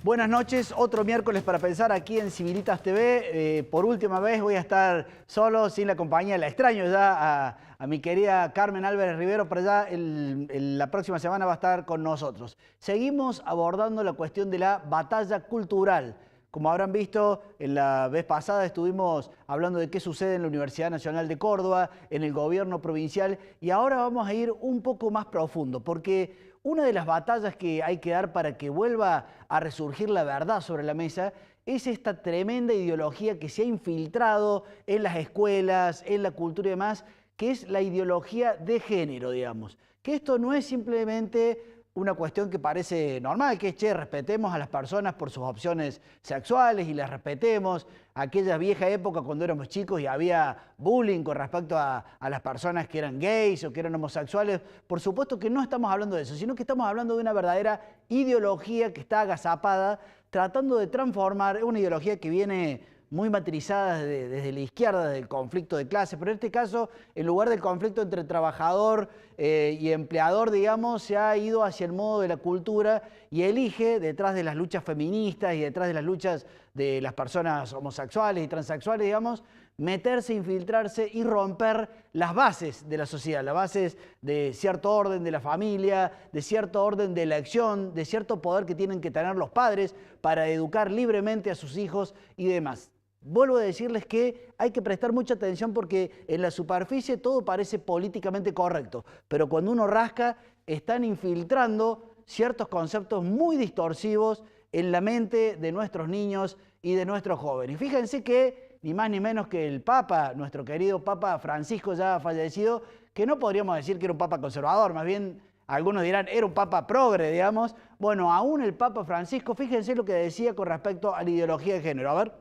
Buenas noches, otro miércoles para pensar aquí en Civilitas TV. Por última vez voy a estar solo, sin la compañía. La extraño ya a mi querida Carmen Álvarez Rivero, pero ya la próxima semana va a estar con nosotros. Seguimos abordando la cuestión de la batalla cultural. Como habrán visto, en la vez pasada estuvimos hablando de qué sucede en la Universidad Nacional de Córdoba, en el gobierno provincial, y ahora vamos a ir un poco más profundo, porque una de las batallas que hay que dar para que vuelva a resurgir la verdad sobre la mesa es esta tremenda ideología que se ha infiltrado en las escuelas, en la cultura y demás, que es la ideología de género, digamos. Que esto no es simplemente una cuestión que parece normal, que es, che, respetemos a las personas por sus opciones sexuales y las respetemos. Aquella vieja época cuando éramos chicos y había bullying con respecto a las personas que eran gays o que eran homosexuales. Por supuesto que no estamos hablando de eso, sino que estamos hablando de una verdadera ideología que está agazapada, tratando de transformar una ideología que viene muy matrizada desde la izquierda, del conflicto de clase, pero en este caso, en lugar del conflicto entre trabajador y empleador, digamos, se ha ido hacia el modo de la cultura y elige, detrás de las luchas feministas y detrás de las luchas de las personas homosexuales y transexuales, digamos, meterse, infiltrarse y romper las bases de la sociedad, las bases de cierto orden de la familia, de cierto orden de elección, de cierto poder que tienen que tener los padres para educar libremente a sus hijos y demás. Vuelvo a decirles que hay que prestar mucha atención porque en la superficie todo parece políticamente correcto, pero cuando uno rasca están infiltrando ciertos conceptos muy distorsivos en la mente de nuestros niños y de nuestros jóvenes. Y fíjense que ni más ni menos que el Papa, nuestro querido Papa Francisco ya fallecido, que no podríamos decir que era un Papa conservador, más bien algunos dirán era un Papa progre, digamos. Bueno, aún el Papa Francisco, fíjense lo que decía con respecto a la ideología de género. A ver.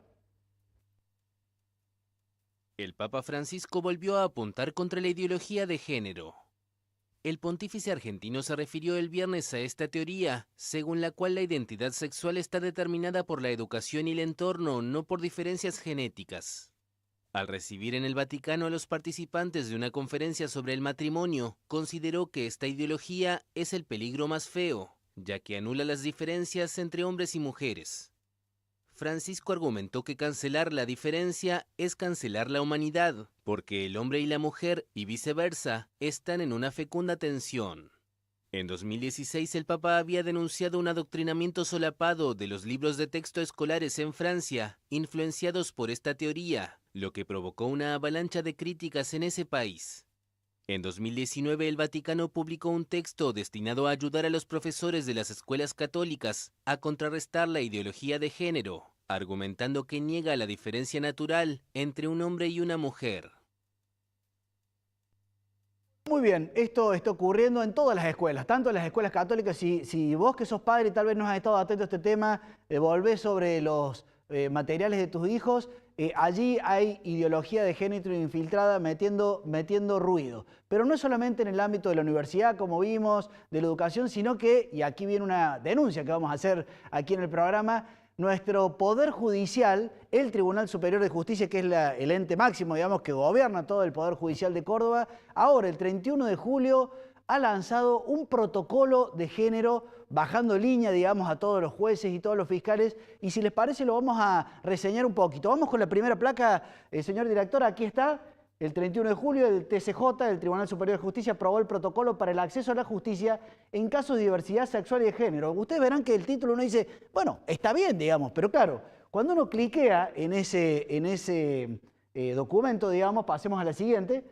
El Papa Francisco volvió a apuntar contra la ideología de género. El pontífice argentino se refirió el viernes a esta teoría, según la cual la identidad sexual está determinada por la educación y el entorno, no por diferencias genéticas. Al recibir en el Vaticano a los participantes de una conferencia sobre el matrimonio, consideró que esta ideología es el peligro más feo, ya que anula las diferencias entre hombres y mujeres. Francisco argumentó que cancelar la diferencia es cancelar la humanidad, porque el hombre y la mujer, y viceversa, están en una fecunda tensión. En 2016 el Papa había denunciado un adoctrinamiento solapado de los libros de texto escolares en Francia, influenciados por esta teoría, lo que provocó una avalancha de críticas en ese país. En 2019 el Vaticano publicó un texto destinado a ayudar a los profesores de las escuelas católicas a contrarrestar la ideología de género, argumentando que niega la diferencia natural entre un hombre y una mujer. Muy bien, esto está ocurriendo en todas las escuelas, tanto en las escuelas católicas. Si vos que sos padre tal vez no has estado atento a este tema, volvés sobre los materiales de tus hijos, allí hay ideología de género infiltrada metiendo ruido. Pero no es solamente en el ámbito de la universidad, como vimos, de la educación, sino que, y aquí viene una denuncia que vamos a hacer aquí en el programa, nuestro Poder Judicial, el Tribunal Superior de Justicia, que es el ente máximo, digamos, que gobierna todo el Poder Judicial de Córdoba, ahora el 31 de julio ha lanzado un protocolo de género bajando línea, digamos, a todos los jueces y todos los fiscales, y si les parece lo vamos a reseñar un poquito. Vamos con la primera placa, señor director, aquí está. El 31 de julio, el TCJ, el Tribunal Superior de Justicia, aprobó el protocolo para el acceso a la justicia en casos de diversidad sexual y de género. Ustedes verán que el título uno dice, bueno, está bien, digamos, pero claro, cuando uno cliquea en ese documento, digamos, pasemos a la siguiente,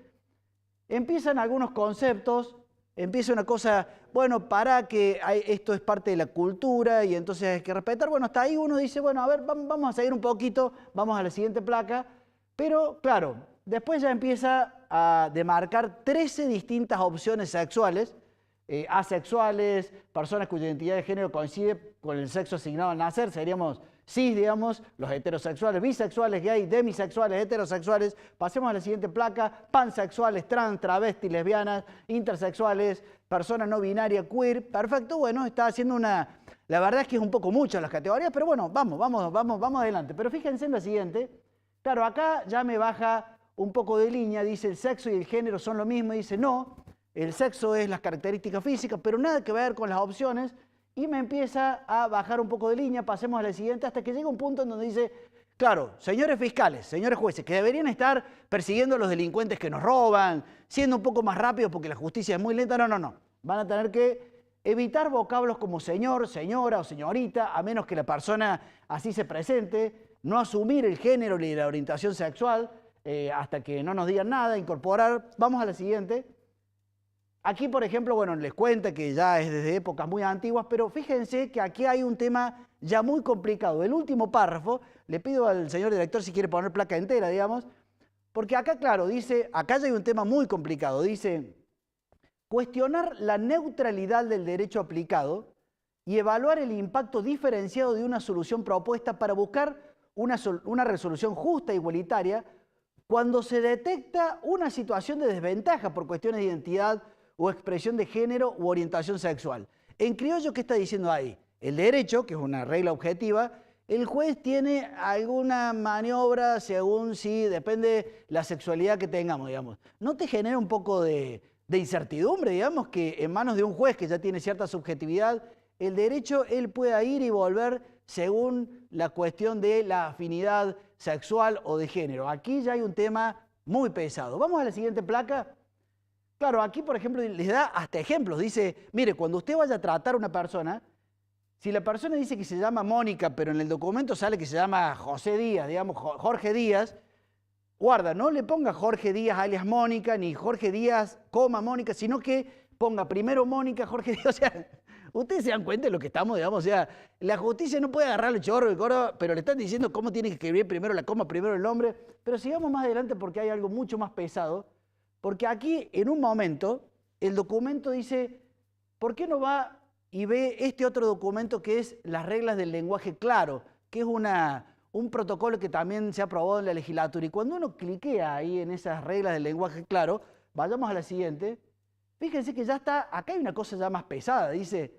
empiezan algunos conceptos, empieza una cosa, bueno, para que esto es parte de la cultura y entonces hay que respetar. Bueno, hasta ahí uno dice, bueno, a ver, vamos a seguir un poquito, vamos a la siguiente placa, pero claro, después ya empieza a demarcar 13 distintas opciones sexuales, asexuales, personas cuya identidad de género coincide con el sexo asignado al nacer, seríamos cis, digamos, los heterosexuales, bisexuales, gay, demisexuales, heterosexuales. Pasemos a la siguiente placa, pansexuales, trans, travestis, lesbianas, intersexuales, personas no binarias, queer. Perfecto, bueno, está haciendo una... La verdad es que es un poco mucho las categorías, pero bueno, vamos adelante. Pero fíjense en la siguiente. Claro, acá ya me baja un poco de línea, dice el sexo y el género son lo mismo, y dice no, el sexo es las características físicas, pero nada que ver con las opciones, y me empieza a bajar un poco de línea, pasemos a la siguiente, hasta que llega un punto en donde dice, claro, señores fiscales, señores jueces, que deberían estar persiguiendo a los delincuentes que nos roban, siendo un poco más rápidos porque la justicia es muy lenta, no. Van a tener que evitar vocablos como señor, señora o señorita, a menos que la persona así se presente, no asumir el género ni la orientación sexual hasta que no nos digan nada, incorporar. Vamos a la siguiente. Aquí, por ejemplo, bueno, les cuenta que ya es desde épocas muy antiguas, pero fíjense que aquí hay un tema ya muy complicado. El último párrafo, le pido al señor director si quiere poner placa entera, digamos, porque acá, claro, dice, acá ya hay un tema muy complicado, dice, cuestionar la neutralidad del derecho aplicado y evaluar el impacto diferenciado de una solución propuesta para buscar una resolución justa e igualitaria cuando se detecta una situación de desventaja por cuestiones de identidad o expresión de género u orientación sexual. En criollo, ¿qué está diciendo ahí? El derecho, que es una regla objetiva, el juez tiene alguna maniobra según si depende la sexualidad que tengamos, digamos. ¿No te genera un poco de incertidumbre, digamos, que en manos de un juez que ya tiene cierta subjetividad, el derecho él pueda ir y volver según la cuestión de la afinidad sexual o de género? Aquí ya hay un tema muy pesado. Vamos a la siguiente placa. Claro, aquí, por ejemplo, les da hasta ejemplos. Dice, mire, cuando usted vaya a tratar a una persona, si la persona dice que se llama Mónica, pero en el documento sale que se llama José Díaz, digamos, Jorge Díaz, guarda, no le ponga Jorge Díaz alias Mónica, ni Jorge Díaz, Mónica, sino que ponga primero Mónica, Jorge Díaz. O sea, ustedes se dan cuenta de lo que estamos, digamos, o sea, la justicia no puede agarrar el chorro de Córdoba, pero le están diciendo cómo tiene que escribir primero la coma, primero el nombre. Pero sigamos más adelante porque hay algo mucho más pesado. Porque aquí, en un momento, el documento dice, ¿por qué no va y ve este otro documento que es las reglas del lenguaje claro, que es un protocolo que también se ha aprobado en la legislatura? Y cuando uno cliquea ahí en esas reglas del lenguaje claro, vayamos a la siguiente, fíjense que ya está, acá hay una cosa ya más pesada, dice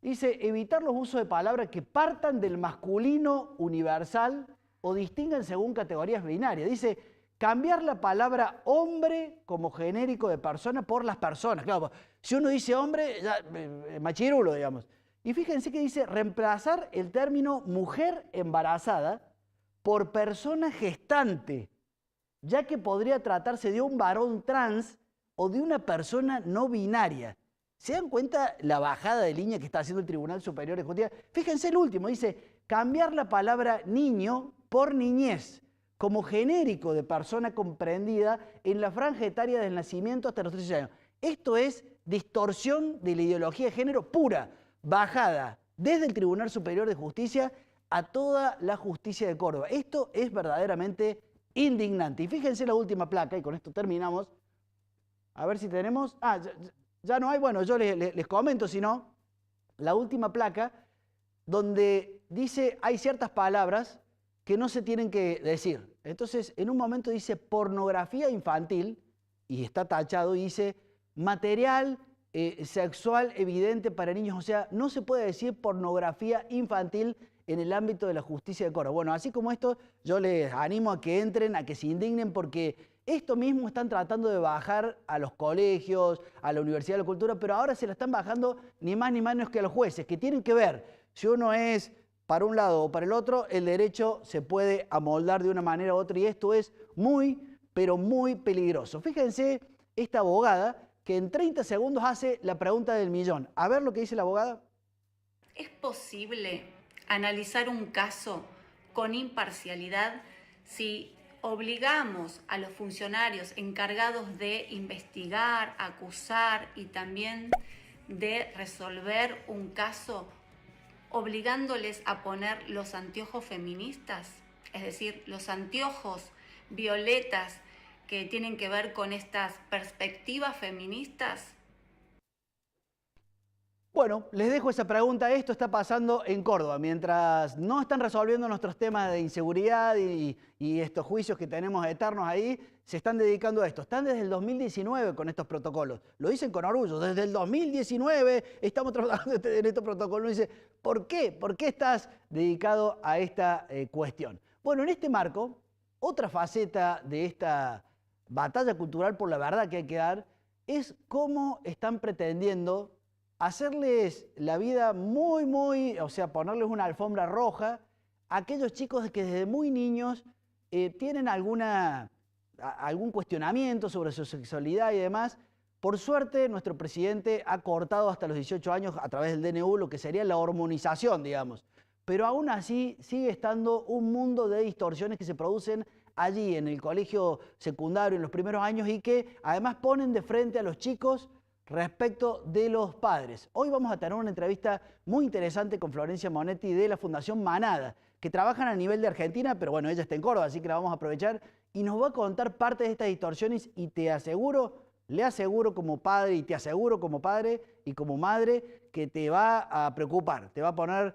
evitar los usos de palabras que partan del masculino universal o distingan según categorías binarias. Dice, cambiar la palabra hombre como genérico de persona por las personas. Claro, si uno dice hombre, ya, machirulo, digamos. Y fíjense que dice reemplazar el término mujer embarazada por persona gestante, ya que podría tratarse de un varón trans o de una persona no binaria. ¿Se dan cuenta la bajada de línea que está haciendo el Tribunal Superior de Justicia? Fíjense el último, dice cambiar la palabra niño por niñez, como genérico de persona comprendida en la franja etaria del nacimiento hasta los 13 años. Esto es distorsión de la ideología de género pura, bajada desde el Tribunal Superior de Justicia a toda la justicia de Córdoba. Esto es verdaderamente indignante. Y fíjense la última placa, y con esto terminamos. A ver si tenemos... ya no hay, bueno, yo les comento, si no, la última placa, donde dice hay ciertas palabras que no se tienen que decir. Entonces, en un momento dice pornografía infantil, y está tachado, y dice material sexual evidente para niños. O sea, no se puede decir pornografía infantil en el ámbito de la justicia de Córdoba. Bueno, así como esto, yo les animo a que entren, a que se indignen, porque esto mismo están tratando de bajar a los colegios, a la Universidad de la Cultura, pero ahora se la están bajando ni más ni menos que a los jueces, que tienen que ver si uno es para un lado o para el otro, el derecho se puede amoldar de una manera u otra, y esto es muy, pero muy peligroso. Fíjense esta abogada que en 30 segundos hace la pregunta del millón. A ver lo que dice la abogada. ¿Es posible analizar un caso con imparcialidad si obligamos a los funcionarios encargados de investigar, acusar y también de resolver un caso, obligándoles a poner los anteojos feministas? Es decir, los anteojos violetas que tienen que ver con estas perspectivas feministas. Bueno, les dejo esa pregunta. Esto está pasando en Córdoba. Mientras no están resolviendo nuestros temas de inseguridad y estos juicios que tenemos eternos ahí, se están dedicando a esto. Están desde el 2019 con estos protocolos. Lo dicen con orgullo. Desde el 2019 estamos trabajando en estos protocolos. Dice, ¿por qué? ¿Por qué estás dedicado a esta cuestión? Bueno, en este marco, otra faceta de esta batalla cultural por la verdad que hay que dar es cómo están pretendiendo hacerles la vida muy, o sea, ponerles una alfombra roja a aquellos chicos que desde muy niños tienen algún cuestionamiento sobre su sexualidad y demás. Por suerte, nuestro presidente ha cortado hasta los 18 años a través del DNU lo que sería la hormonización, digamos. Pero aún así sigue estando un mundo de distorsiones que se producen allí en el colegio secundario, en los primeros años, y que además ponen de frente a los chicos respecto de los padres. Hoy vamos a tener una entrevista muy interesante con Florencia Monetti de la Fundación Manada, que trabajan a nivel de Argentina, pero bueno, ella está en Córdoba, así que la vamos a aprovechar y nos va a contar parte de estas distorsiones y te aseguro, le aseguro como padre y te aseguro como padre y como madre que te va a preocupar, te va a poner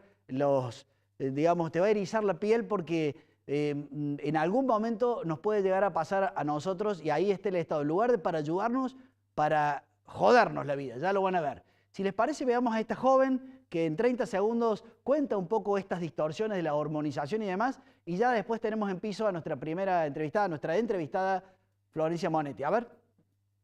digamos, te va a erizar la piel porque en algún momento nos puede llegar a pasar a nosotros y ahí está el Estado, en lugar de para ayudarnos, para jodernos la vida, ya lo van a ver. Si les parece, veamos a esta joven que en 30 segundos cuenta un poco estas distorsiones de la hormonización y demás, y ya después tenemos en piso a nuestra primera entrevistada, nuestra entrevistada Florencia Monetti. A ver.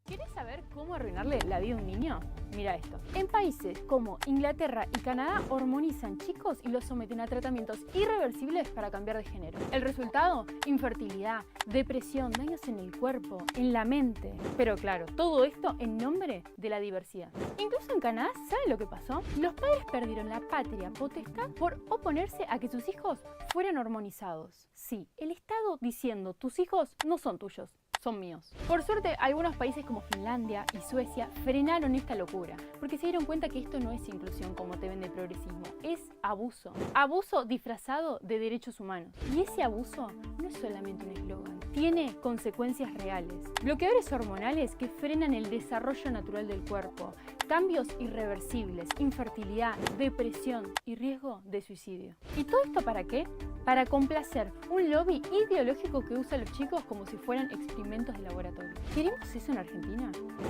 ¿Querés saber cómo arruinarle la vida a un niño? Mira esto. En países como Inglaterra y Canadá hormonizan chicos y los someten a tratamientos irreversibles para cambiar de género. El resultado: infertilidad, depresión, daños en el cuerpo, en la mente. Pero claro, todo esto en nombre de la diversidad. Incluso en Canadá, ¿saben lo que pasó? Los padres perdieron la patria potestad por oponerse a que sus hijos fueran hormonizados. Sí, el Estado diciendo: tus hijos no son tuyos, son míos. Por suerte, algunos países como Finlandia y Suecia frenaron esta locura, porque se dieron cuenta que esto no es inclusión como te vende el progresismo, es abuso. Abuso disfrazado de derechos humanos. Y ese abuso no es solamente un eslogan, tiene consecuencias reales. Bloqueadores hormonales que frenan el desarrollo natural del cuerpo, cambios irreversibles, infertilidad, depresión y riesgo de suicidio. ¿Y todo esto para qué? Para complacer un lobby ideológico que usa a los chicos como si fueran experimentos de laboratorio. ¿Queremos eso en Argentina?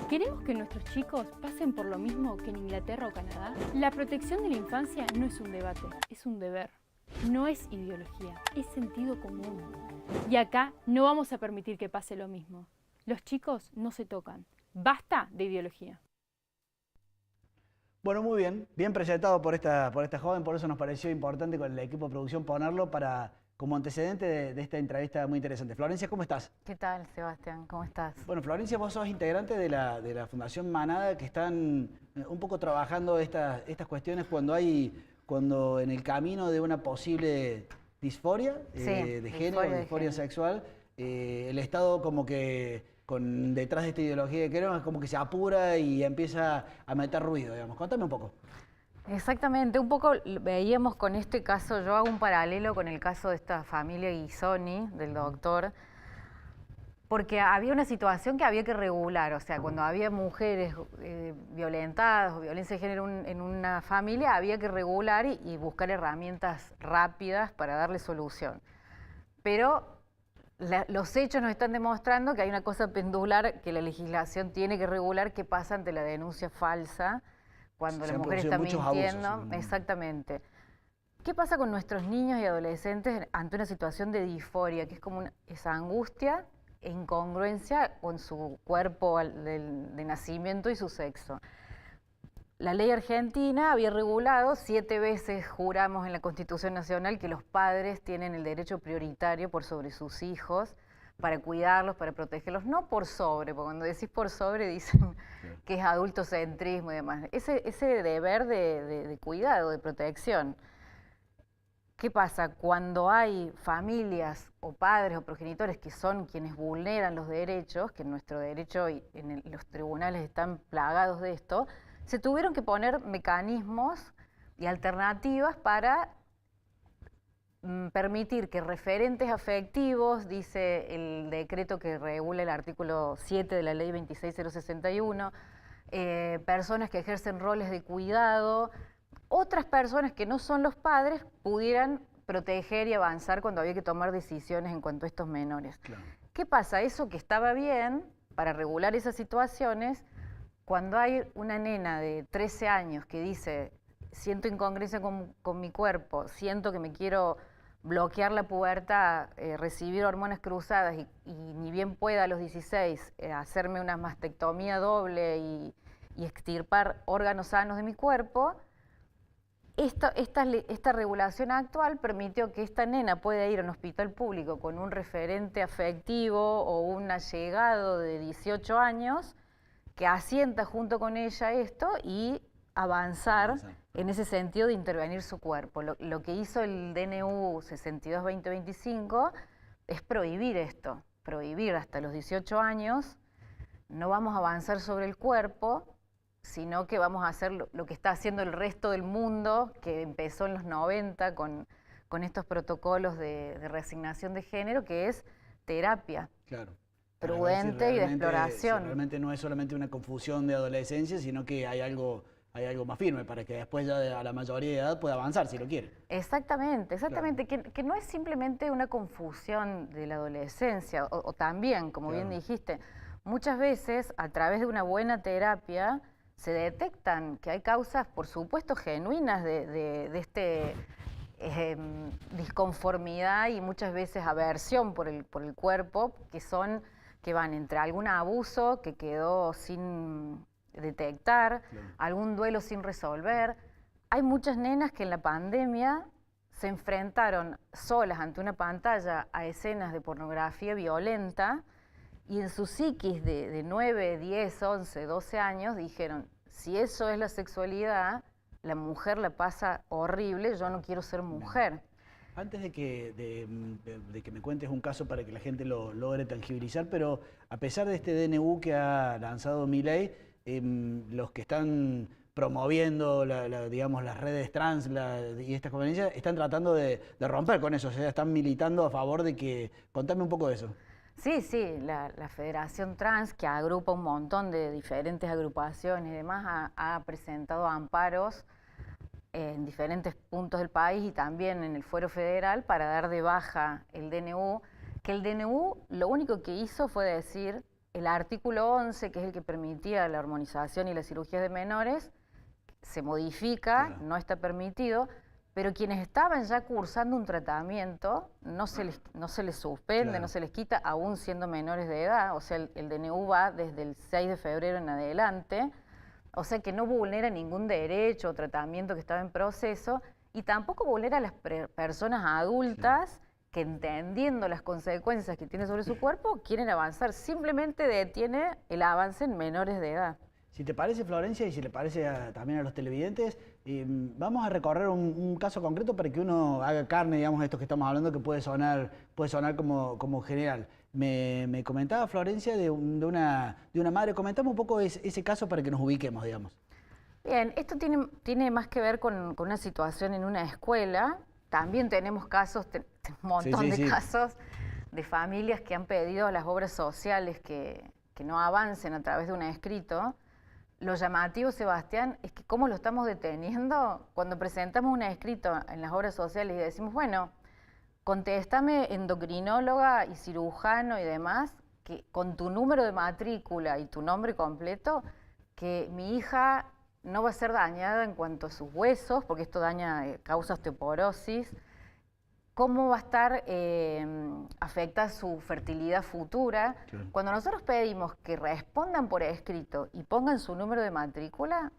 ¿Queremos que nuestros chicos pasen por lo mismo que en Inglaterra o Canadá? La protección de la infancia no es un debate, es un deber. No es ideología, es sentido común. Y acá no vamos a permitir que pase lo mismo. Los chicos no se tocan. Basta de ideología. Bueno, muy bien presentado por esta joven, por eso nos pareció importante con el equipo de producción ponerlo como antecedente de esta entrevista muy interesante. Florencia, ¿cómo estás? ¿Qué tal, Sebastián? ¿Cómo estás? Bueno, Florencia, vos sos integrante de la Fundación Manada, que están un poco trabajando estas cuestiones cuando en el camino de una posible disforia de género, disforia sexual, el Estado como que detrás de esta ideología de género es como que se apura y empieza a meter ruido, digamos. Contame un poco. Exactamente, un poco veíamos con este caso, yo hago un paralelo con el caso de esta familia Ghisoni, del doctor, porque había una situación que había que regular, o sea, cuando había mujeres violentadas o violencia de género en una familia, había que regular y buscar herramientas rápidas para darle solución. Pero los hechos nos están demostrando que hay una cosa pendular que la legislación tiene que regular, que pasa ante la denuncia falsa, cuando la mujer está mintiendo. Abusos. Exactamente. ¿Qué pasa con nuestros niños y adolescentes ante una situación de disforia, que es como esa angustia e incongruencia con su cuerpo de nacimiento y su sexo? La ley argentina había regulado, 7 veces juramos en la Constitución Nacional, que los padres tienen el derecho prioritario por sobre sus hijos, para cuidarlos, para protegerlos, no por sobre, porque cuando decís por sobre dicen que es adultocentrismo y demás. Ese deber de cuidado, de protección. ¿Qué pasa? Cuando hay familias o padres o progenitores que son quienes vulneran los derechos, que en nuestro derecho y en los tribunales están plagados de esto, se tuvieron que poner mecanismos y alternativas para permitir que referentes afectivos, dice el decreto que regula el artículo 7 de la ley 26061, personas que ejercen roles de cuidado, otras personas que no son los padres pudieran proteger y avanzar cuando había que tomar decisiones en cuanto a estos menores. Claro. ¿Qué pasa? Eso que estaba bien para regular esas situaciones, cuando hay una nena de 13 años que dice: siento incongruencia con mi cuerpo, siento que me quiero bloquear la pubertad, recibir hormonas cruzadas y ni bien pueda a los 16 hacerme una mastectomía doble y extirpar órganos sanos de mi cuerpo, esta regulación actual permitió que esta nena pueda ir a un hospital público con un referente afectivo o un allegado de 18 años que asienta junto con ella esto y avanzar en ese sentido de intervenir su cuerpo. Lo que hizo el DNU 62-2025 es prohibir esto, prohibir hasta los 18 años, no vamos a avanzar sobre el cuerpo, sino que vamos a hacer lo que está haciendo el resto del mundo, que empezó en los 90 con estos protocolos de reasignación de género, que es terapia. Claro. Prudente y de exploración. Si realmente no es solamente una confusión de adolescencia, sino que hay algo más firme para que después ya a la mayoría de edad pueda avanzar si lo quiere. Exactamente. Que no es simplemente una confusión de la adolescencia, o también, como bien dijiste, muchas veces a través de una buena terapia se detectan que hay causas, por supuesto, genuinas de disconformidad y muchas veces aversión por el cuerpo, que van entre algún abuso que quedó sin detectar, algún duelo sin resolver. Hay muchas nenas que en la pandemia se enfrentaron solas ante una pantalla a escenas de pornografía violenta y en su psiquis de 9, 10, 11, 12 años dijeron, si eso es la sexualidad, la mujer la pasa horrible, yo no quiero ser mujer. Antes de que me cuentes un caso para que la gente lo logre tangibilizar, pero a pesar de este DNU que ha lanzado Milei, los que están promoviendo digamos, las redes trans y estas conferencias están tratando de romper con eso, o sea, están militando a favor de que... Contame un poco de eso. Sí, la Federación Trans, que agrupa un montón de diferentes agrupaciones y demás, ha presentado amparos en diferentes puntos del país y también en el Fuero Federal para dar de baja el DNU, que el DNU lo único que hizo fue decir el artículo 11, que es el que permitía la hormonización y las cirugías de menores, se modifica, no está permitido, pero quienes estaban ya cursando un tratamiento no se les suspende, no se les quita, aún siendo menores de edad, o sea, el DNU va desde el 6 de febrero en adelante, o sea que no vulnera ningún derecho o tratamiento que estaba en proceso y tampoco vulnera a las personas adultas que entendiendo las consecuencias que tiene sobre su cuerpo quieren avanzar, simplemente detiene el avance en menores de edad. Si te parece, Florencia, y si le parece también a los televidentes, vamos a recorrer un caso concreto para que uno haga carne, digamos, de esto que estamos hablando, que puede sonar como general. Me comentaba Florencia de una madre. Comentame un poco ese caso para que nos ubiquemos, digamos. Bien, esto tiene más que ver con una situación en una escuela. También tenemos casos, un montón de casos de familias que han pedido a las obras sociales que no avancen a través de un escrito. Lo llamativo, Sebastián, es que cómo lo estamos deteniendo cuando presentamos un escrito en las obras sociales y decimos, bueno, contéstame endocrinóloga y cirujano y demás, que con tu número de matrícula y tu nombre completo, que mi hija no va a ser dañada en cuanto a sus huesos, porque esto causa osteoporosis, cómo va a estar afecta su fertilidad futura. Claro. Cuando nosotros pedimos que respondan por escrito y pongan su número de matrícula,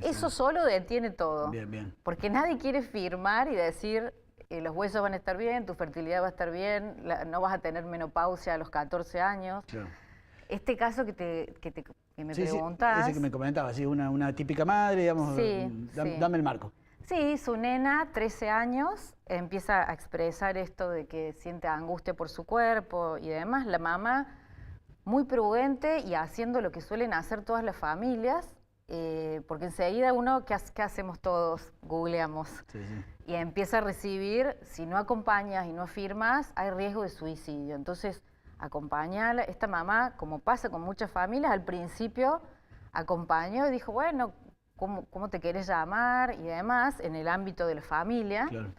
eso solo detiene todo. Bien. Porque nadie quiere firmar y decir los huesos van a estar bien, tu fertilidad va a estar bien, no vas a tener menopausia a los 14 años. Claro. Este caso que me preguntás... Ese que me comentabas, sí, una típica madre, digamos, dame el marco. Sí, su nena, 13 años, empieza a expresar esto de que siente angustia por su cuerpo y demás. La mamá, muy prudente y haciendo lo que suelen hacer todas las familias, porque enseguida ¿qué hacemos todos? Googleamos. Sí. Y empieza a recibir, si no acompañas y no firmas, hay riesgo de suicidio. Entonces, acompañala. Esta mamá, como pasa con muchas familias, al principio acompañó y dijo, bueno, ¿cómo te querés llamar? Y demás, en el ámbito de la familia. Claro.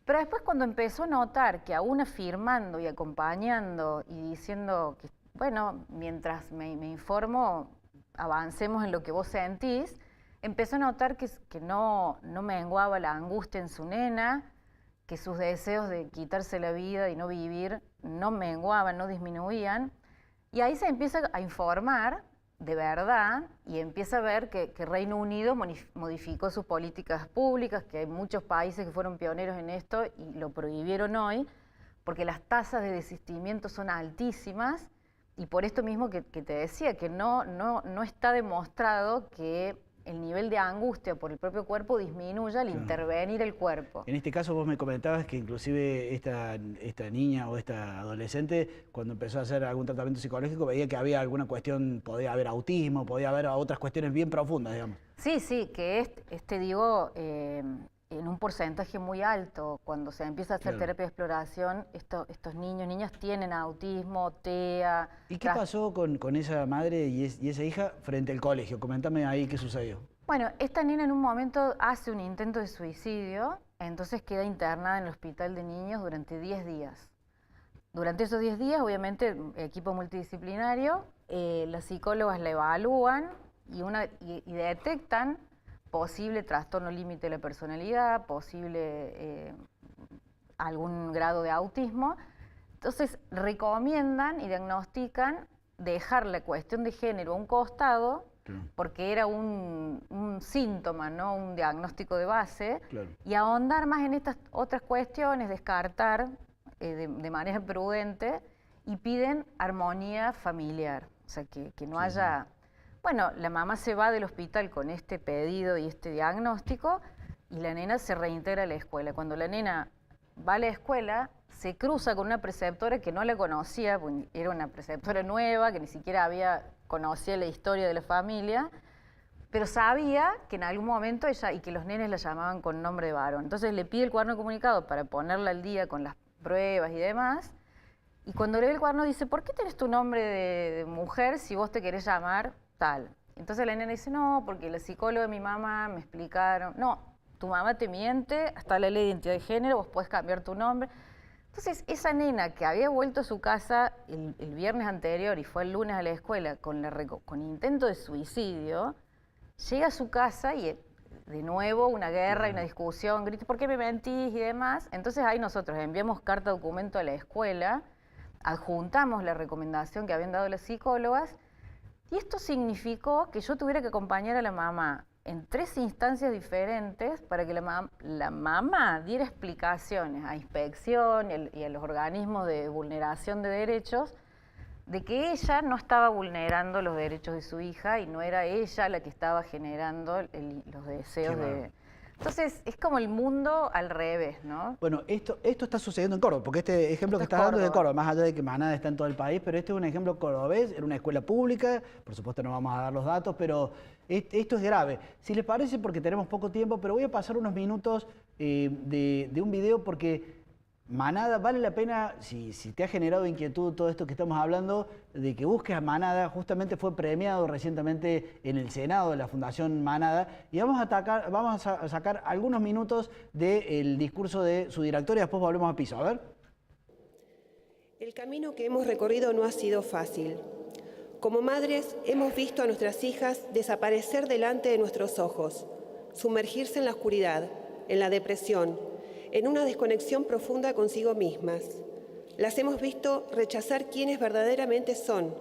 Pero después cuando empezó a notar que aún afirmando y acompañando y diciendo que, bueno, mientras me informo, avancemos en lo que vos sentís, empezó a notar que no menguaba la angustia en su nena, que sus deseos de quitarse la vida y no vivir no menguaban, no disminuían. Y ahí se empieza a informar de verdad y empieza a ver que Reino Unido modificó sus políticas públicas, que hay muchos países que fueron pioneros en esto y lo prohibieron hoy, porque las tasas de desistimiento son altísimas y por esto mismo que te decía, que no está demostrado que el nivel de angustia por el propio cuerpo disminuya al intervenir el cuerpo. En este caso vos me comentabas que inclusive esta niña o esta adolescente, cuando empezó a hacer algún tratamiento psicológico, veía que había alguna cuestión, podía haber autismo, podía haber otras cuestiones bien profundas, digamos. Sí, que en un porcentaje muy alto, cuando se empieza a hacer terapia de exploración, estos niños, niñas tienen autismo, TEA... ¿Y qué pasó con esa madre y esa hija frente al colegio? Coméntame ahí qué sucedió. Bueno, esta nena en un momento hace un intento de suicidio, entonces queda internada en el hospital de niños durante 10 días. Durante esos 10 días, obviamente, equipo multidisciplinario, las psicólogas la evalúan y detectan posible trastorno límite de la personalidad, posible algún grado de autismo. Entonces recomiendan y diagnostican dejar la cuestión de género a un costado, porque era un síntoma, ¿no? Un diagnóstico de base, y ahondar más en estas otras cuestiones, descartar de manera prudente, y piden armonía familiar, o sea, que no haya... Bueno, la mamá se va del hospital con este pedido y este diagnóstico y la nena se reintegra a la escuela. Cuando la nena va a la escuela, se cruza con una preceptora que no la conocía, era una preceptora nueva, que ni siquiera conocía la historia de la familia, pero sabía que en algún momento ella, y que los nenes la llamaban con nombre de varón. Entonces le pide el cuaderno de comunicado para ponerla al día con las pruebas y demás, y cuando le ve el cuaderno dice, ¿por qué tenés tu nombre de mujer si vos te querés llamar tal? Entonces la nena dice, no, porque la psicóloga de mi mamá me explicaron, no, tu mamá te miente, está la ley de identidad de género, vos podés cambiar tu nombre. Entonces esa nena que había vuelto a su casa el viernes anterior y fue el lunes a la escuela con intento de suicidio, llega a su casa y de nuevo una guerra y una discusión, gritos, ¿por qué me mentís? Y demás. Entonces ahí nosotros enviamos carta documento a la escuela, adjuntamos la recomendación que habían dado las psicólogas, y esto significó que yo tuviera que acompañar a la mamá en 3 instancias diferentes para que la mamá diera explicaciones a inspección y a los organismos de vulneración de derechos de que ella no estaba vulnerando los derechos de su hija y no era ella la que estaba generando los deseos de... Entonces, es como el mundo al revés, ¿no? Bueno, esto está sucediendo en Córdoba, porque este ejemplo que estás dando es de Córdoba, más allá de que Manada está en todo el país, pero este es un ejemplo cordobés, era una escuela pública, por supuesto no vamos a dar los datos, pero esto es grave. Si les parece, porque tenemos poco tiempo, pero voy a pasar unos minutos de un video porque... Manada, vale la pena, si te ha generado inquietud todo esto que estamos hablando, de que busques a Manada, justamente fue premiado recientemente en el Senado de la Fundación Manada, y vamos a sacar algunos minutos del discurso de su directora y después volvemos a piso. A ver. El camino que hemos recorrido no ha sido fácil. Como madres, hemos visto a nuestras hijas desaparecer delante de nuestros ojos, sumergirse en la oscuridad, en la depresión, en una desconexión profunda consigo mismas. Las hemos visto rechazar quienes verdaderamente son,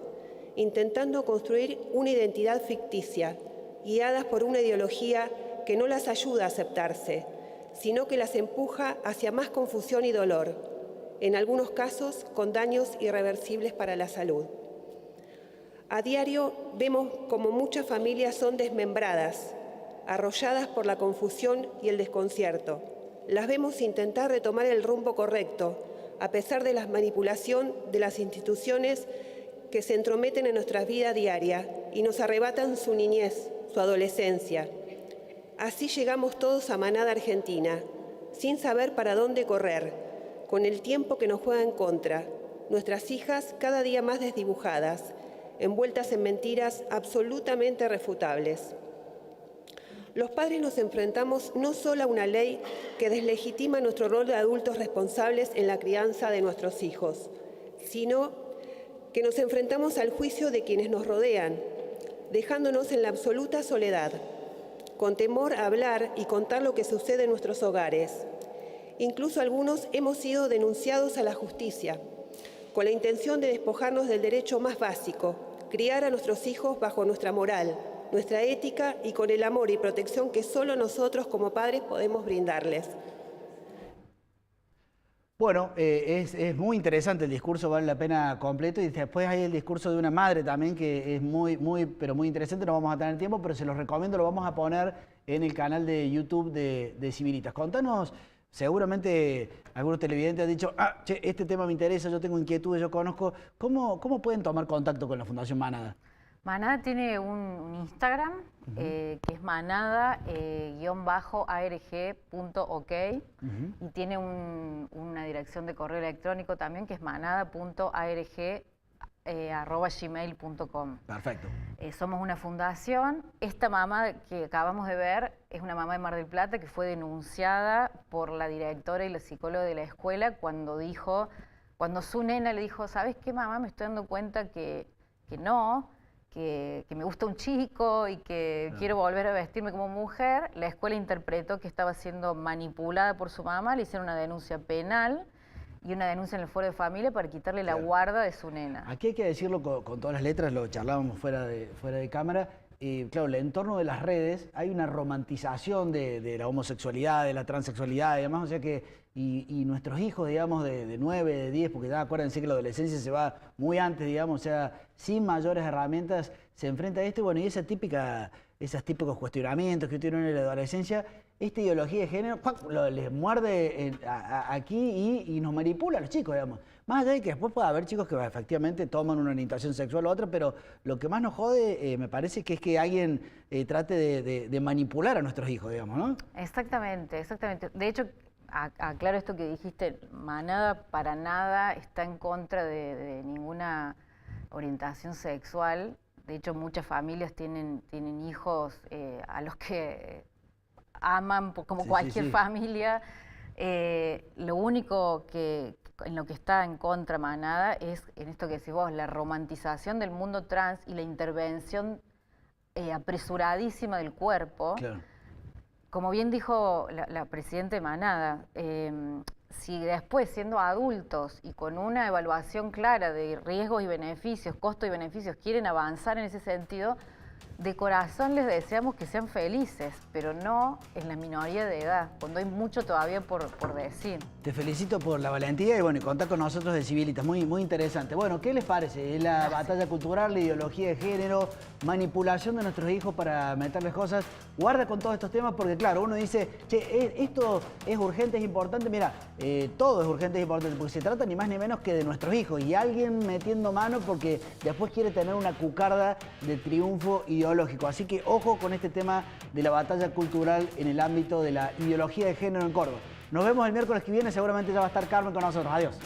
intentando construir una identidad ficticia, guiadas por una ideología que no las ayuda a aceptarse, sino que las empuja hacia más confusión y dolor, en algunos casos con daños irreversibles para la salud. A diario vemos como muchas familias son desmembradas, arrolladas por la confusión y el desconcierto. Las vemos intentar retomar el rumbo correcto, a pesar de la manipulación de las instituciones que se entrometen en nuestra vida diaria y nos arrebatan su niñez, su adolescencia. Así llegamos todos a Manada Argentina, sin saber para dónde correr, con el tiempo que nos juega en contra, nuestras hijas cada día más desdibujadas, envueltas en mentiras absolutamente refutables. Los padres nos enfrentamos no solo a una ley que deslegitima nuestro rol de adultos responsables en la crianza de nuestros hijos, sino que nos enfrentamos al juicio de quienes nos rodean, dejándonos en la absoluta soledad, con temor a hablar y contar lo que sucede en nuestros hogares. Incluso algunos hemos sido denunciados a la justicia, con la intención de despojarnos del derecho más básico, criar a nuestros hijos bajo nuestra moral, nuestra ética y con el amor y protección que solo nosotros como padres podemos brindarles. Bueno, es muy interesante el discurso, vale la pena completo, y después hay el discurso de una madre también que es pero muy interesante, no vamos a tener tiempo, pero se los recomiendo, lo vamos a poner en el canal de YouTube de Civilitas. Contanos, seguramente algunos televidentes han dicho, che, este tema me interesa, yo tengo inquietudes, yo conozco, ¿cómo pueden tomar contacto con la Fundación Manada? Manada tiene un Instagram que es manada-arg.ok y tiene una dirección de correo electrónico también que es manada.arg@gmail.com. Perfecto. Somos una fundación. Esta mamá que acabamos de ver es una mamá de Mar del Plata que fue denunciada por la directora y la psicóloga de la escuela cuando su nena le dijo, ¿sabes qué, mamá? Me estoy dando cuenta que me gusta un chico y que quiero volver a vestirme como mujer. La escuela interpretó que estaba siendo manipulada por su mamá, le hicieron una denuncia penal y una denuncia en el Foro de Familia para quitarle la guarda de su nena. Aquí hay que decirlo con todas las letras, lo charlábamos fuera de cámara. Claro, el entorno de las redes, hay una romantización de la homosexualidad, de la transexualidad y demás, o sea que, y nuestros hijos, digamos, de 9, de 10, porque ya acuérdense que la adolescencia se va muy antes, digamos, o sea, sin mayores herramientas se enfrenta a esto, y bueno, y esos típicos cuestionamientos que tuvieron en la adolescencia, esta ideología de género les muerde aquí y nos manipula a los chicos, digamos. Más allá de que después pueda haber chicos que efectivamente toman una orientación sexual u otra, pero lo que más nos jode, me parece que es que alguien trate de manipular a nuestros hijos, digamos, ¿no? Exactamente, exactamente. De hecho, aclaro esto que dijiste, Manada para nada está en contra de ninguna orientación sexual. De hecho, muchas familias tienen hijos a los que aman como cualquier familia. Lo único en lo que está en contra Manada es en esto que decís vos, la romantización del mundo trans y la intervención apresuradísima del cuerpo. Claro. Como bien dijo la presidenta de Manada, si después, siendo adultos y con una evaluación clara de riesgos y beneficios, costos y beneficios, quieren avanzar en ese sentido, de corazón les deseamos que sean felices, pero no en la minoría de edad, cuando hay mucho todavía por decir. Te felicito por la valentía y bueno, y contá con nosotros de Civilitas, muy interesante. Bueno, ¿qué les parece? Es la batalla cultural, la ideología de género, manipulación de nuestros hijos para meterles cosas. Guarda con todos estos temas porque claro, uno dice, che, esto es urgente, es importante. Mira, todo es urgente, es importante, porque se trata ni más ni menos que de nuestros hijos y alguien metiendo mano porque después quiere tener una cucarda de triunfo ideológico. Así que ojo con este tema de la batalla cultural en el ámbito de la ideología de género en Córdoba. Nos vemos el miércoles que viene, seguramente ya va a estar Carmen con nosotros. Adiós.